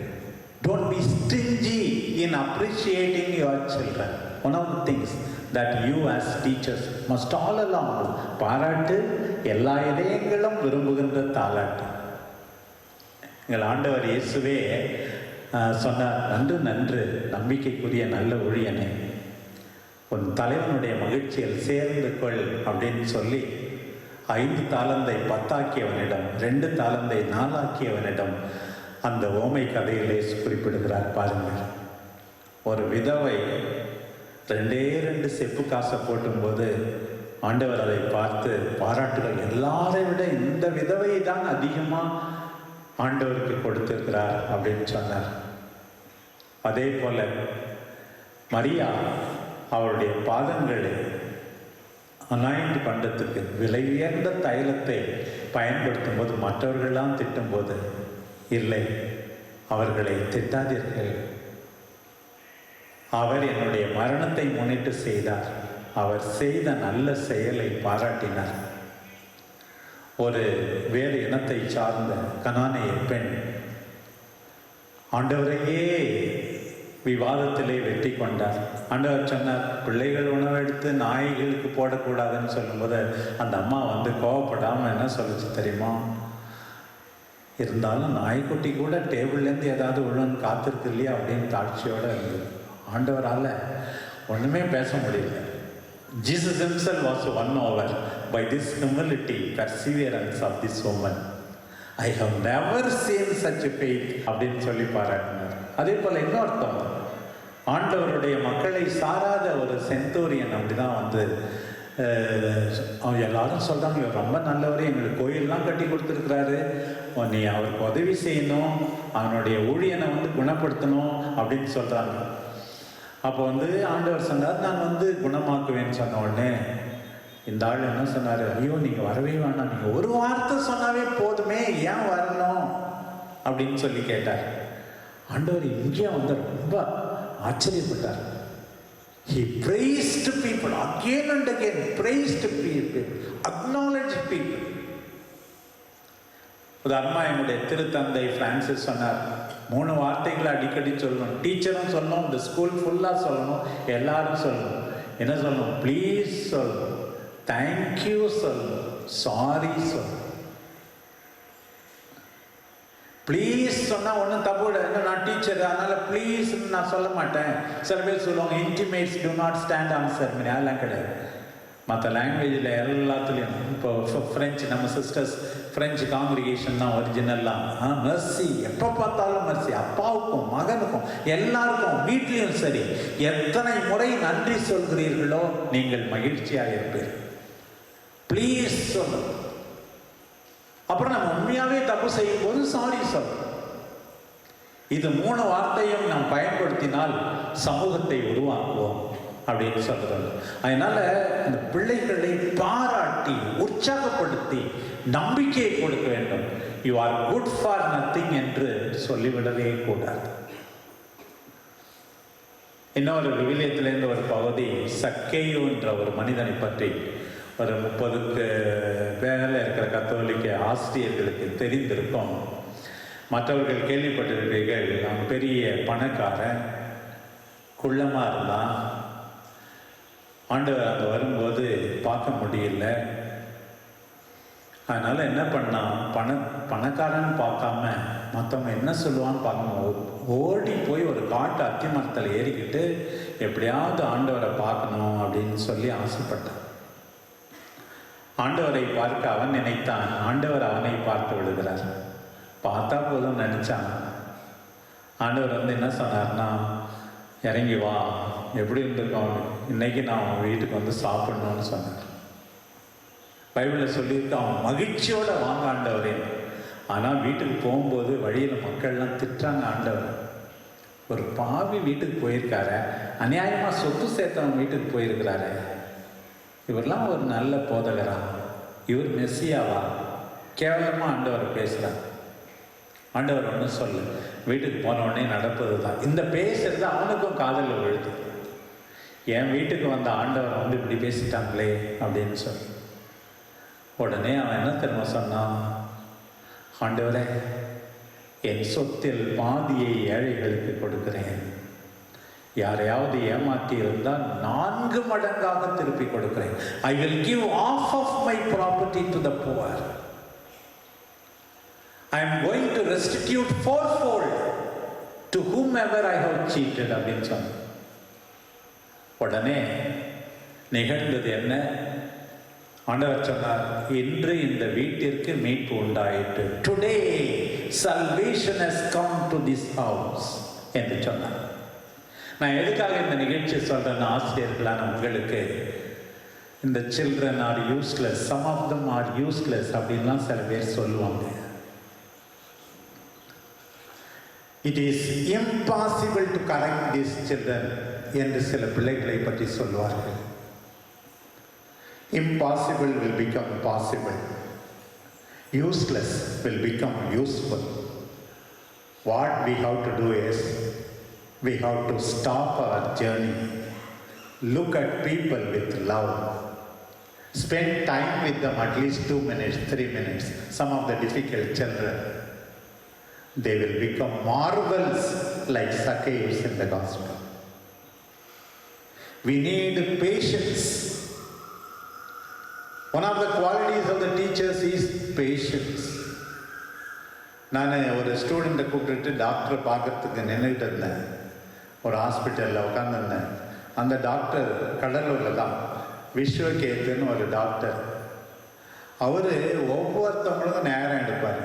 Don't be stingy in appreciating your children. One of the things that you as teachers must all along do. பாராட்டு எல்லா இதயங்களும் விரும்புகின்ற தாலாட்டு. எங்கள் ஆண்டவர் இயேசுவே சொன்னார், நன்று நம்பிக்கைக்குரிய நல்ல ஊழியனே, உன் தலைவனுடைய மகிழ்ச்சியில் சேர்ந்து கொள் அப்படின்னு சொல்லி 5 தாலந்தை 10 ஆக்கியவனிடம், 2 தாலந்தை 4 ஆக்கியவனிடம் அந்த ஓமை கதையிலே குறிப்பிடுகிறார். பாருங்கள், ஒரு விதவை 2 செப்பு காசை போட்டும்போது ஆண்டவர் அதை பார்த்து பாராட்டுகள், எல்லாரை விட இந்த விதவை தான் அதிகமாக ஆண்டவருக்கு கொடுத்திருக்கிறார் அப்படின்னு சொன்னார். அதே போல மரியா அவருடைய பாதங்களை அனாயிண்ட் பண்றதுக்கு விலை உயர்ந்த தைலத்தை பயன்படுத்தும் போது மற்றவர்கள்லாம் திட்டும்போது, இல்லை, அவர்களை திட்டாதீர்கள், அவர் என்னுடைய மரணத்தை முன்னிட்டு செய்தார், அவர் செய்த நல்ல செயலை பாராட்டினார். ஒரு வேறு இனத்தை சார்ந்த கனானிய பெண் ஆண்டவரையே விவாதத்திலே வெற்றி கொண்டார். ஆண்டவர் சொன்னார், பிள்ளைகள் உணவெடுத்து நாய்களுக்கு போடக்கூடாதுன்னு சொல்லும்போது அந்த அம்மா வந்து கோவப்படாமல் என்ன சொல்லிச்சு தெரியுமா? இருந்தாலும் நாய்க்குட்டி கூட டேபிள்லேருந்து ஏதாவது உள்ளன்னு காத்திருக்கு இல்லையா அப்படின்னு தாட்சியோடு இருந்தது. ஆண்டவரால் ஒன்றுமே பேச முடியல. Jesus himself was won over by this humility, perseverance of this woman. I have never seen such a faith அப்படின்னு சொல்லி பாராட்டினார். அதே போல் இன்னொருத்தம், ஆண்டவருடைய மக்களை சாராத ஒரு செந்தூரியன் அப்படிதான் வந்து அவங்க எல்லாரும் சொல்கிறாங்க, இவர் ரொம்ப நல்லவர், எங்களுக்கு கோயிலெலாம் கட்டி கொடுத்துருக்குறாரு, நீ அவருக்கு உதவி செய்யணும், அவனுடைய ஊழியனை வந்து குணப்படுத்தணும் அப்படின்னு சொல்கிறாங்க. அப்போ வந்து ஆண்டவர் சொன்னார், நான் வந்து குணமாக்குவேன்னு சொன்ன உடனே இந்த ஆள் என்ன சொன்னார், ஐயோ நீங்கள் வரவே வேணாம், நீங்கள் ஒரு வார்த்தை சொன்னாவே போதுமே, ஏன் வரணும் அப்படின்னு சொல்லி கேட்டார். ஆண்டவர் இங்கே வந்து ரொம்ப ஆச்சரியப்பட்டார். He praised people again and again, praised people, acknowledged people. உதாரணமா என்னுடைய திருத்தந்தை பிரான்சிஸ் சொன்னார், 3 வார்த்தைகளை அடிக்கடி சொல்லணும். டீச்சரும் சொல்லணும், இந்த ஸ்கூல் ஃபுல்லாக சொல்லணும், எல்லாரும் சொல்லணும். என்ன சொல்லணும்? ப்ளீஸ் சொல்லணும், தேங்க்யூ சொல்லணும், சாரி சொல்லணும். ப்ளீஸ் சொன்னால் ஒன்றும் தப்பு இல்லை, நான் டீச்சர் அதனால் ப்ளீஸ் நான் சொல்ல மாட்டேன். சில பேர் சொல்லுவாங்க intimates do not stand on ceremony, அதெல்லாம் கிடையாது. மற்ற லாங்குவேஜில் எல்லாத்துலேயும் இப்போ ஃப்ரெஞ்சு, நம்ம சிஸ்டர்ஸ் ஃப்ரெஞ்சு காங்கிரிகேஷன் தான் ஒரிஜினல்லாம். மெர்சி, எப்போ பார்த்தாலும் மெர்சி, அப்பாவுக்கும் மகனுக்கும் எல்லாருக்கும், வீட்லேயும் சரி. எத்தனை முறை நன்றி சொல்கிறீர்களோ நீங்கள் மகிழ்ச்சியாக இருப்பீர்கள். ப்ளீஸ் சொல்லணும். அப்புறம் நம்ம உண்மையாகவே தப்பு செய்யும் போது சாரி சொல்லணும். இது 3 வார்த்தையும் நாம் பயன்படுத்தினால் சமூகத்தை உருவாக்குவோம் அப்படின்னு சொல்றது. அதனால இந்த பிள்ளைகளை பாராட்டி உற்சாகப்படுத்தி நம்பிக்கையை கொடுக்க வேண்டும். You are good for nothing என்று சொல்லிவிடவே கூடாது. இன்னொரு விவிலியத்திலேருந்து ஒரு பகுதி, சக்கேயு என்ற ஒரு மனிதனை பற்றி ஒரு 30க்கு மேலே இருக்கிற கத்தோலிக்க ஆசிரியர்களுக்கு தெரிந்திருக்கும். மற்றவர்கள் கேள்விப்பட்டிருப்பீர்கள். அவன் பெரிய பணக்காரன், குள்ளமாக இருந்தான். ஆண்டவர் அங்கே வரும்போது பார்க்க முடியல. அதனால் என்ன பண்ணான், பணக்காரன்னு பார்க்காம மற்றவங்க என்ன சொல்லுவான்னு பார்க்கணும், ஓடி போய் ஒரு காட்டு அத்தி மரத்தில் ஏறிக்கிட்டு எப்படியாவது ஆண்டவரை பார்க்கணும் அப்படின்னு சொல்லி ஆசைப்பட்டான். ஆண்டவரை பார்க்க அவன் நினைத்தான், ஆண்டவர் அவனை பார்த்து விடுகிறார். பார்த்தா போதும் நினைச்சான். ஆண்டவர் வந்து என்ன சொன்னார்னா, இறங்கி வா, எப்படி இருந்திருக்கோம், இன்னைக்கு நான் அவன் வீட்டுக்கு வந்து சாப்பிடணும்னு சொன்னார். பைபிளில் சொல்லியிருக்க, அவன் மகிழ்ச்சியோட வாங்க ஆண்டவரே. ஆனால் வீட்டுக்கு போகும்போது வழியில் மக்கள்லாம் திட்டுறாங்க. ஆண்டவர் ஒரு பாவி வீட்டுக்கு போயிருக்காரு, அநியாயமாக சொத்து சேர்த்தவன் வீட்டுக்கு போயிருக்கிறாரு, இவரெல்லாம் ஒரு நல்ல போதகரா, இவர் மெஸ்ஸியாவா, கேவலமாக ஆண்டவர் பேசுகிறார். ஆண்டவர் ஒன்றும் சொல்லு, வீட்டுக்கு போனவுடனே நடப்பது தான். இந்த பேசுறது அவனுக்கும் காதலில் விழுது. என் வீட்டுக்கு வந்த ஆண்டவர் வந்து இப்படி பேசிட்டாங்களே அப்படின்னு சொல்லி. உடனே அவன் என்ன தெரியுமா சொன்னான், ஆண்டவரே என் சொத்தில் பாதியை ஏழைகளுக்கு கொடுக்கிறேன், யாரையாவது ஏமாற்றி இருந்தால் 4 மடங்காக திருப்பி கொடுக்கிறேன். I will give half of my property to the poor. I am going to restitute 4-fold to whomever I have cheated அப்படின்னு சொன்ன. உடனே நிகழ்ந்தது என்ன? ஆண்டவர் சொன்னார், இன்று இந்த வீட்டிற்கு மீட்பு உண்டாயிற்று. Today salvation has come to this house என்று சொன்னார். நான் எதுக்காக இந்த நிகழ்ச்சியை சொல்றேன்னு, ஆசிரியர்களான உங்களுக்கு இந்த children are useless, some of them are useless அப்படின்லாம் சில பேர் சொல்லுவாங்க. It is impossible to correct this children என்று சில பிள்ளைகளை பற்றி சொல்வார்கள். Impossible will become possible. Useless will become useful. What we have to do is, we have to stop our journey, look at people with love, spend time with them at least 2 minutes, 3 minutes. Some of the difficult children, they will become marvels like Zacchaeus in the gospel. We need patience. One of the qualities of the teachers is patience. நான் ஒரு ஸ்டூடெண்ட்டை கூப்பிட்டுட்டு டாக்டரை பார்க்கறதுக்கு நின்றுட்டு இருந்தேன். ஒரு ஹாஸ்பிட்டலில் உட்காந்துருந்தேன். அந்த டாக்டர் கடலூரில் தான், விஸ்வகேத்துன்னு ஒரு டாக்டர். அவர் ஒவ்வொருத்தவங்களுக்கும் நேரம் எடுப்பார்,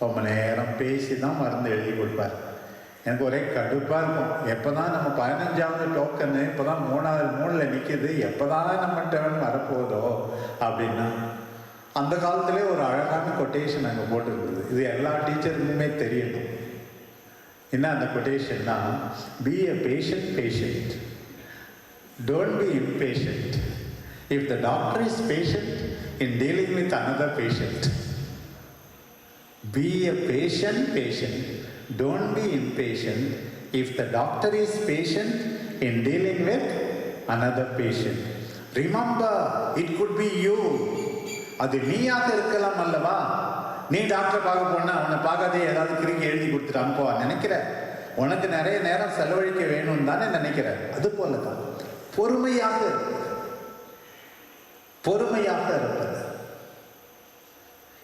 ரொம்ப நேரம் பேசி தான் மருந்து எழுதி கொடுப்பார். எனக்கு ஒரே கடுப்பாக இருக்கும். எப்போ தான் நம்ம 15வது டோக்கனு, இப்போ தான் 3வது 3ல் நிற்கிது, எப்போ தான் நம்ம டேர்ன் வரப்போதோ அப்படின்னா. அந்த காலத்திலே ஒரு அழகான கொட்டேஷன் அங்கே போட்டிருக்குது. இது எல்லா டீச்சருக்குமே தெரியணும். என்ன அந்த கொட்டேஷன்னா, be a patient, don't be impatient. If the doctor is patient in dealing with another patient, be a patient. Don't be impatient. If the doctor is patient in dealing with another patient, remember, it could be you. அது நீயாக இருக்கலாம் அல்லவா? நீ doctor பார்க்க போனா அவனை பார்க்காதே ஏதாவது கிறுக்கி எழுதி கொடுத்துட்டு அனுப்புவா நினைக்கிற? உனக்கு நிறைய நேரம் செலவழிக்க வேணும்னு தானே நினைக்கிற? அது போல தான் பொறுமையாக இருப்பது.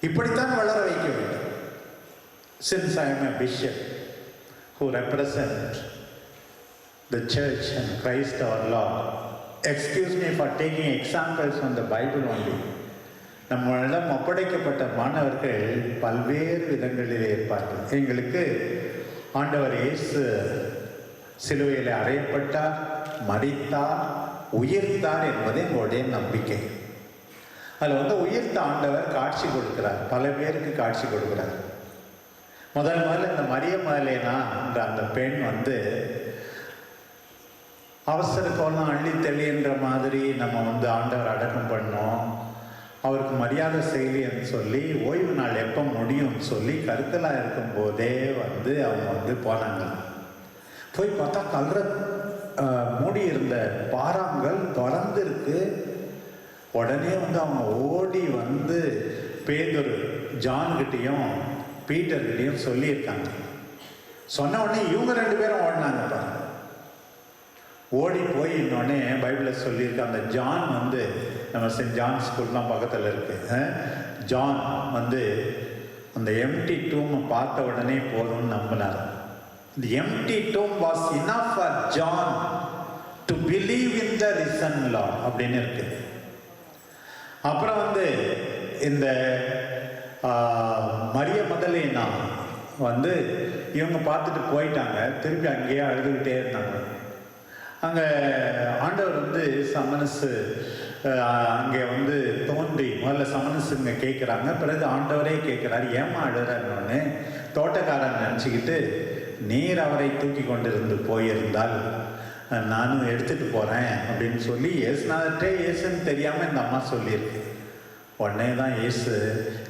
இப்படித்தான் வளர வைக்க வேண்டும். Since I am a bishop who represent the church and Christ our Lord, excuse me for taking examples from the Bible only. நம்மளிடம் ஒப்படைக்கப்பட்ட மாணவர்கள் பல்வேறு விதங்களில் இருப்பார்கள். எங்களுக்கு ஆண்டவர் இயேசு சிலுவையில் அறையப்பட்டார், மரித்தார், உயிர்த்தார் என்பது எங்களுடைய நம்பிக்கை. அதில் உயிர்த்த ஆண்டவர் காட்சி கொடுக்கிறார், பல பேருக்கு காட்சி கொடுக்கிறார். முதல்ல இந்த மரிய மதலேனா என்ற அந்த பெண் அவசர கோலம் அள்ளி தெளின்ற மாதிரி நம்ம ஆண்டவர் அடக்கம் பண்ணோம், அவருக்கு மரியாதை செய்யலன்னு சொல்லி ஓய்வு நாள் எப்போ முடியும்னு சொல்லி கருத்தலாக இருக்கும் போதே அவங்க போனாங்க. போய் பார்த்தா கல்ற மூடி இருந்த பாறாங்கல் தொடர்ந்து இருக்கு. உடனே அவங்க ஓடி பேதுரு ஜான்கிட்டையும் பீட்டர்கிட்டையும் சொல்லியிருக்காங்க. சொன்ன உடனே இவங்க 2 பேரும் ஓடினாங்க பாருங்க. ஓடி போய் இன்னொன்னே பைபிளில் சொல்லியிருக்க அந்த ஜான் நம்ம சென்ட் ஜான் ஸ்கூல்லாம் பக்கத்தில் இருக்கு. ஜான் அந்த எம்டி டூமை பார்த்த உடனே போதும்னு நம்பினார். The empty tomb was enough for John to believe in the risen Lord அப்படின்னு இருக்கு. அப்புறம் இந்த மரிய மதலேனா இவங்க பார்த்துட்டு போயிட்டாங்க. திருப்பி அங்கேயே அழுதுகிட்டே இருந்தாங்க. அங்கே ஆண்டவர் சமனசு அங்கே தோன்றி முதல்ல சமனசுங்க கேட்குறாங்க. பிறகு ஆண்டவரே கேட்குறாரு, ஏமா அழுறாருன்னு. தோட்டக்காரன் நினச்சிக்கிட்டு, நீர் அவரை தூக்கி கொண்டிருந்து போயிருந்தால் நானும் எடுத்துகிட்டு போகிறேன் அப்படின்னு சொல்லி ஏசுனாட்டே ஏசுன்னு தெரியாமல் இந்த அம்மா சொல்லியிருக்கு. உடனே தான் ஏசு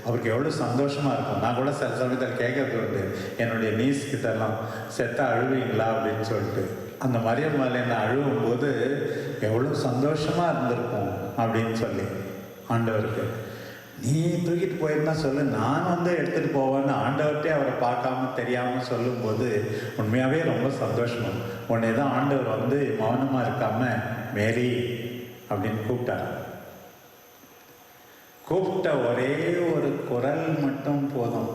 அவருக்கு எவ்வளோ சந்தோஷமாக இருக்கும். நான் கூட சில சமயத்தில் கேட்கறது உண்டு, என்னுடைய நீஸ் கிட்டலாம் செத்தா அழுவீங்களா அப்படின்னு சொல்லிட்டு. அந்த மரியம் மலையில அழுவும் போது எவ்வளோ சந்தோஷமாக இருந்திருக்கும் அப்படின்னு சொல்லி ஆண்டவருக்கு, நீ தூக்கிட்டு போயிருந்தா சொல்லு, நான் எடுத்துகிட்டு போவேன்னு ஆண்டவர்கிட்டே அவரை பார்க்காம தெரியாமல் சொல்லும்போது உண்மையாகவே ரொம்ப சந்தோஷம். உடனே தான் ஆண்டவர் மௌனமாக இருக்காம மேரி அப்படின்னு கூப்பிட்டார். கூப்பிட்ட ஒரே ஒரு குரல் மட்டும் போதும்,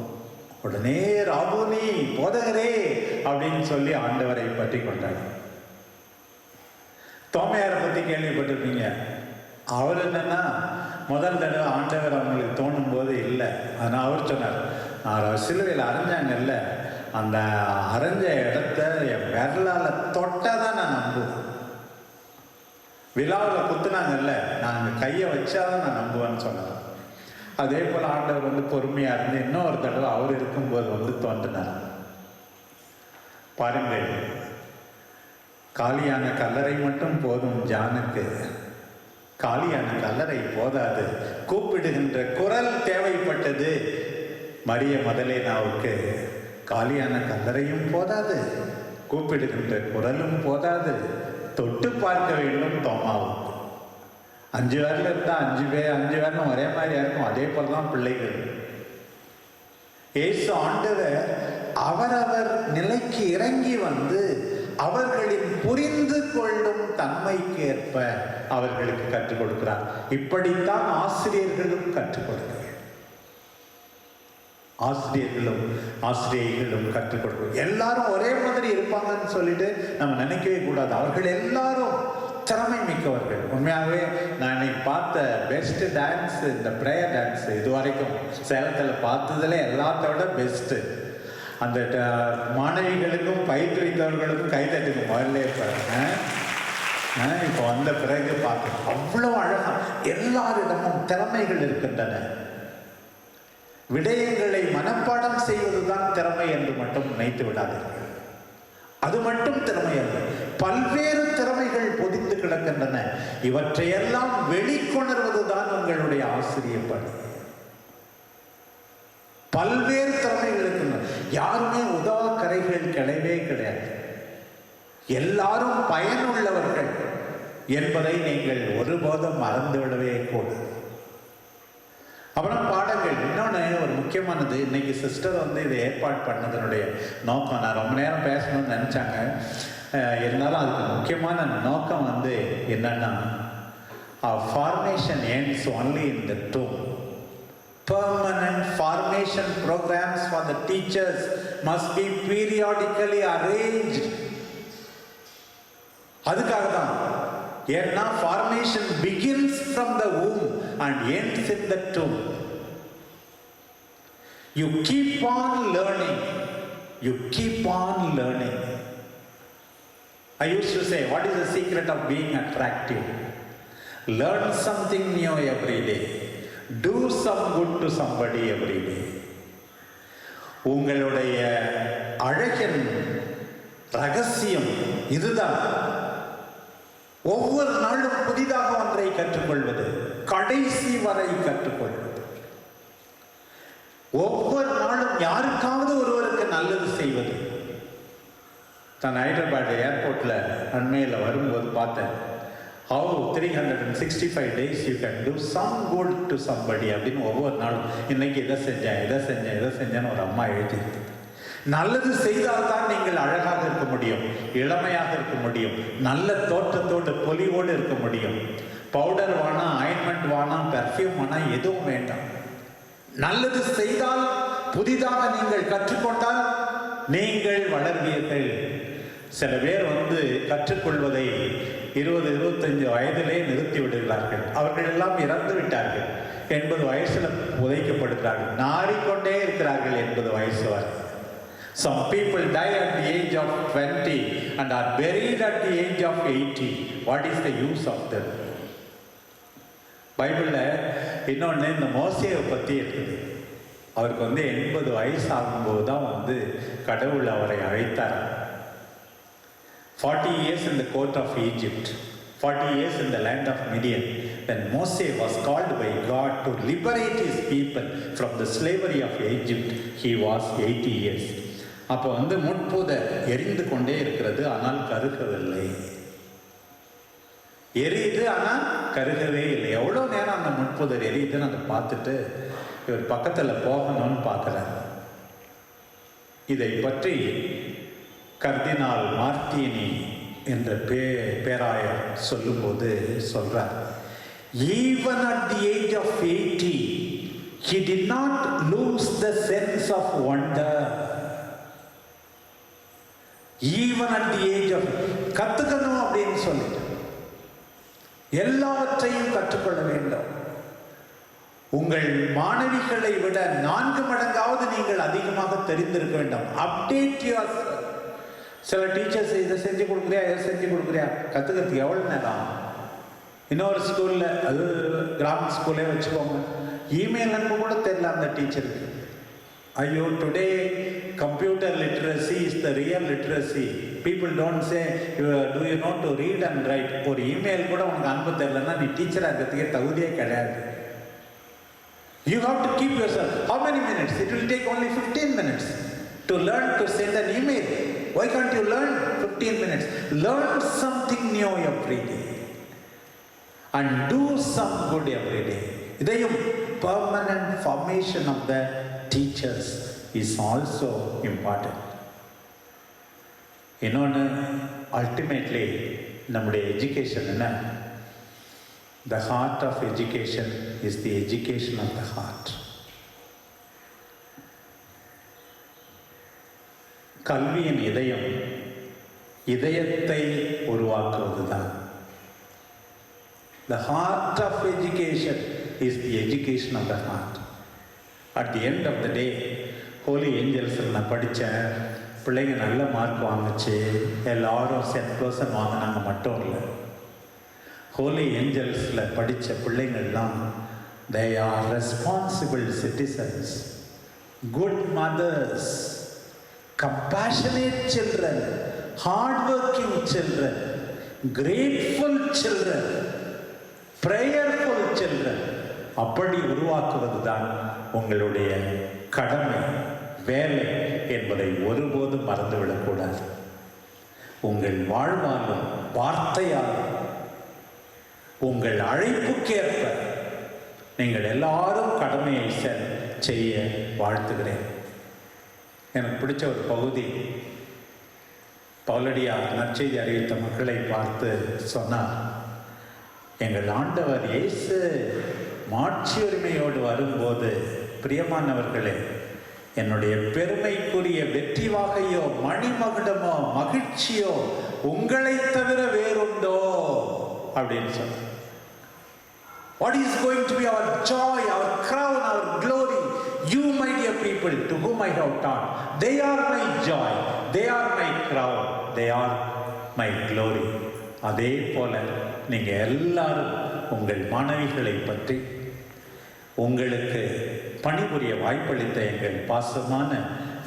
உடனே ராபுனி போதகரே அப்படின்னு சொல்லி ஆண்டவரை பற்றி கொண்டார். தோமையாரை பற்றி கேள்விப்பட்டிருப்பீங்க. அவர் என்னன்னா முதல் தடவை ஆண்டவர் அவங்களுக்கு தோணும் போது இல்லை, ஆனால் அவர் சொன்னார், நான் சிலுவையில் அரைஞ்சாங்கல்ல, அந்த அரைஞ்ச இடத்த என் விரலால் தொட்டால் தான் நான் நம்புவேன். விழாவில் குத்துனாங்கல்ல, நான் அங்கே கையை வச்சாதான் நான் நம்புவேன்னு சொன்னார். அதே போல் ஆண்டவர் பொறுமையாக இருந்து இன்னொரு தடவை அவர் இருக்கும்போது தோன்றினார். பாருங்கள், காலியான கல்லறை மட்டும் போதும் ஜானுக்கு, காலியான கல்லறை போதாது, கூப்பிடுகின்ற குரல் தேவைப்பட்டது மரிய மதலேனாவுக்கு. காலியான கல்லறையும் போதாது, கூப்பிடுகின்ற குரலும் போதாது, தொட்டு பார்க்க வேண்டும் தோமாவுக்கு. 5 பேர்ல இருந்தா 5 பேரும் ஒரே மாதிரியா இருக்கும். அதே போலதான் பிள்ளைகள். இயேசு ஆண்டவர் அவரவர் நிலைக்கு இறங்கி அவர்களின் புரிந்து கொள்ளும் தன்மைக்கு ஏற்ப அவர்களுக்கு கற்றுக் கொடுக்கிறார். இப்படித்தான் ஆசிரியர்களும் கற்றுக் கொடுக்கிறார். ஆசிரியர்களும் கற்றுக் கொடுக்கிறார். எல்லாரும் ஒரே மாதிரி இருப்பாங்கன்னு சொல்லிட்டு நம்ம நினைக்கவே கூடாது. அவர்கள் எல்லாரும் திறமை மிக்கவர்கள். உண்மையாகவே நான் இன்னைக்கு பார்த்த பெஸ்ட் டான்ஸ் இந்த ப்ரேயர் டான்ஸ் இது வரைக்கும் சேலத்தில் பார்த்ததுல எல்லாத்தோட பெஸ்ட்டு. அந்த மாணவிகளுக்கும் பயிற்றுவித்தவர்களுக்கும் கைதட்டுக்கு முதல்ல பாருங்க. இப்போ வந்த பிறகு பார்க்க அவ்வளோ அழகா எல்லாரிடமும் திறமைகள் இருக்கின்றன. விடயங்களை மனப்பாடம் செய்வதுதான் திறமை என்று மட்டும் நினைத்து விடாதீர்கள். அது மட்டும் திறமை அல்ல. பல்வேறு திறமைகள் பொதிந்து கிடக்கின்றன. இவற்றையெல்லாம் வெளிக்கொணர்வதுதான் உங்களுடைய ஆசிரியர் பணி. பல்வேறு திறமைகள் இருக்கின்றன. யாருமே உதவ கரைகள் கிடையவே கிடையாது. எல்லாரும் பயனுள்ளவர்கள் என்பதை நீங்கள் ஒருபோதும் மறந்துவிடவே கூடாது. அப்புறம் பாடங்கள். இன்னொன்று ஒரு முக்கியமானது, இன்னைக்கு சிஸ்டர் வந்து இதை ஏற்பாடு பண்ணதனுடைய நோக்கம், நான் ரொம்ப நேரம் பேசணும்னு நினச்சாங்க, இருந்தாலும் அதுக்கு முக்கியமான நோக்கம் வந்து என்னன்னா, formation ends only in the tomb. Permanent formation programs for the teachers must be periodically arranged. அதுக்காக தான். ஏன்னா formation begins from the womb and ends in the tomb. You keep on learning. You keep on learning. I used to say, what is the secret of being attractive? Learn something new every day. Do some good to somebody every day. உங்களுடைய அழகின் ரகசியம் இதுதான். ஒவ்வொரு நாளும் புதிதாக ஒன்றை கற்றுக்கொள்வது, கடைசி வரை கற்றுக்கொள்வது. ஒவ்வொரு நாளும் யாருக்காவது ஒருவருக்கு நல்லது செய்வது. நான் ஹைதராபாத் ஏர்போர்ட்ல அண்மையில் வரும்போது பார்த்தேன், how 365 days you can do some good to somebody அப்படின்னு ஒவ்வொரு நாளும் இன்னைக்கு இதை செஞ்சேன்னு ஒரு அம்மா எழுதி. நல்லது செய்தால்தான் நீங்கள் அழகாக இருக்க முடியும், இளமையாக இருக்க முடியும், நல்ல தோற்றத்தோடு பொலிவோடு இருக்க முடியும். பவுடர் வேணாம், ஆயின்மெண்ட் வேணாம், பெர்ஃப்யூம் வேணாம், எதுவும் வேண்டாம். நல்லது செய்தால், புதிதாக நீங்கள் கற்றுக்கொண்டால் நீங்கள் வளர்வீர்கள். சில பேர் வந்து கற்றுக்கொள்வதை 20-25 வயதிலே நிறுத்தி விடுகிறார்கள். அவர்கள் எல்லாம் இறந்து விட்டார்கள். 80 வயசுல புதைக்கப்படுகிறார்கள். நாறிக்கொண்டே இருக்கிறார்கள் 80 வயசு வரை. Some people die at the age of 20 and are buried at the age of 80. What is the use of them? பைபிளில் இன்னொன்று இந்த மோசேயை பற்றி இருக்குது. அவருக்கு வந்து 80 வயசு ஆகும்போது தான் வந்து கடவுள் அவரை அழைத்தார். 40 years in the court of Egypt, 40 years in the land of Midian. Then Moses was called by God to liberate his people from the slavery of Egypt. He was 80 years. அப்போ வந்து முட்புத எரிந்து கொண்டே இருக்கிறது, ஆனால் கருகவில்லை. எரியுது ஆனால் கருகவே இல்லை. எவ்வளோ நேரம் அந்த முட்புதர் எரியுதுன்னு அதை பார்த்துட்டு இவர் பக்கத்தில் போகணும்னு பார்க்குறார். இதை பற்றி கர்தினால் மார்டினி என்ற பேராயர் சொல்லும்போது சொல்றார், even at the age of 80 he did not lose the sense of wonder. Even at the age of கத்துக்கணும் அப்படின்னு சொல்லிட்டு எல்லாவற்றையும் கற்றுக்கொள்ள வேண்டும். உங்கள் மாணவிகளை விட 4 மடங்காவது நீங்கள் அதிகமாக தெரிந்திருக்க வேண்டும். Update your. சில டீச்சர்ஸ் இதை செஞ்சு கொடுக்குறியா, இதை செஞ்சு கொடுக்குறியா, கற்றுக்கிறதுக்கு எவ்வளோ நேரம்? இன்னொரு ஸ்கூலில், அது கிராம ஸ்கூலே வச்சுக்கோங்க, இமெயில் அனுப்ப கூட தெரியல அந்த டீச்சருக்கு. ஐயோ, today computer literacy is the real literacy. People don't say to you know to read and right. ஒரு இமெயில் கூட உனக்கு அனுப்ப தெரியலன்னா நீ டீச்சராக இருக்கிறதுக்கே தகுதியே கிடையாது. You have to keep yourself. How many minutes? It will take only 15 minutes to learn to send an email. Why can't you learn 15 minutes? Learn something new every day and do some good every day. Idayum permanent formation of the teachers is also important. இன்னொன்று, ultimately நம்முடைய education என்ன? The heart of education is the education of the heart. கல்வியின் இதயத்தை உருவாக்குவதுதான். The heart of education is the education of the heart. At the end of the day, Holy Angels நான் படித்தேன், பிள்ளைங்க நல்ல mark வாங்குச்சு, எல்லாரும் 100% வாங்கினாங்க மட்டும் இல்லை. ஹோலி ஏஞ்சல்ஸில் படித்த பிள்ளைங்கள்லாம் they are responsible citizens, good mothers, compassionate children, hardworking children, grateful children, prayerful children. அப்படி உருவாக்குவதுதான் உங்களுடைய கடமை, வேலை என்பதை ஒருபோதும் மறந்துவிடக்கூடாது. உங்கள் வாழ்வாலும் வார்த்தையாலும் உங்கள் அழைப்புக்கேற்ப நீங்கள் எல்லாரும் கடமையை செய்ய வாழ்த்துகிறேன். எனக்கு பிடிச்ச ஒரு பகுதி, பவுலடியார் நற்செய்தி அறிவித்த மக்களை பார்த்து சொன்னார், எங்கள் ஆண்டவர் இயேசு மாட்சியுரிமையோடு வரும்போது, பிரியமானவர்களே, என்னுடைய பெருமைக்குரிய வெற்றி வாகையோ மணிமகுடமோ மகிழ்ச்சியோ உங்களை தவிர வேறுண்டோ அப்படின்னு சொன்னார். What is going to be our joy, our crown, our glory? You, my dear people, to whom I have taught, they are my joy, they are my crown, they are my glory. அதே போல நீங்க எல்லாரும் உங்கள் மாணவிகளை பற்றி, உங்களுக்கு பணிபுரிய வாய்ப்பளித்த எங்கள் பாசமான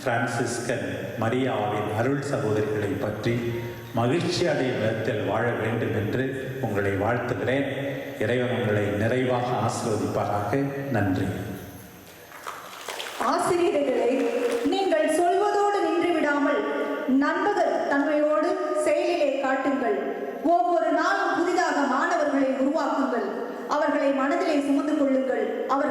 பிரான்சிஸ்கன் மரியாவின் அருள் சகோதரிகளை பற்றி மகிழ்ச்சி அடையும் விதத்தில் வாழ வேண்டும் என்று உங்களை வாழ்த்துகிறேன். இறைவன் உங்களை நிறைவாக ஆசீர்வதிப்பாராக. நன்றி. ஆசிரியர்களே, நீங்கள் சொல்வதோடு நின்று விடாமல் நண்பகல் தன்மையோடு செயலிலே காட்டுங்கள். ஒவ்வொரு நாளும் புதிதாக மாணவர்களை உருவாக்குங்கள். அவர்களை மனதிலே சுமந்து கொள்ளுங்கள். அவர்கள்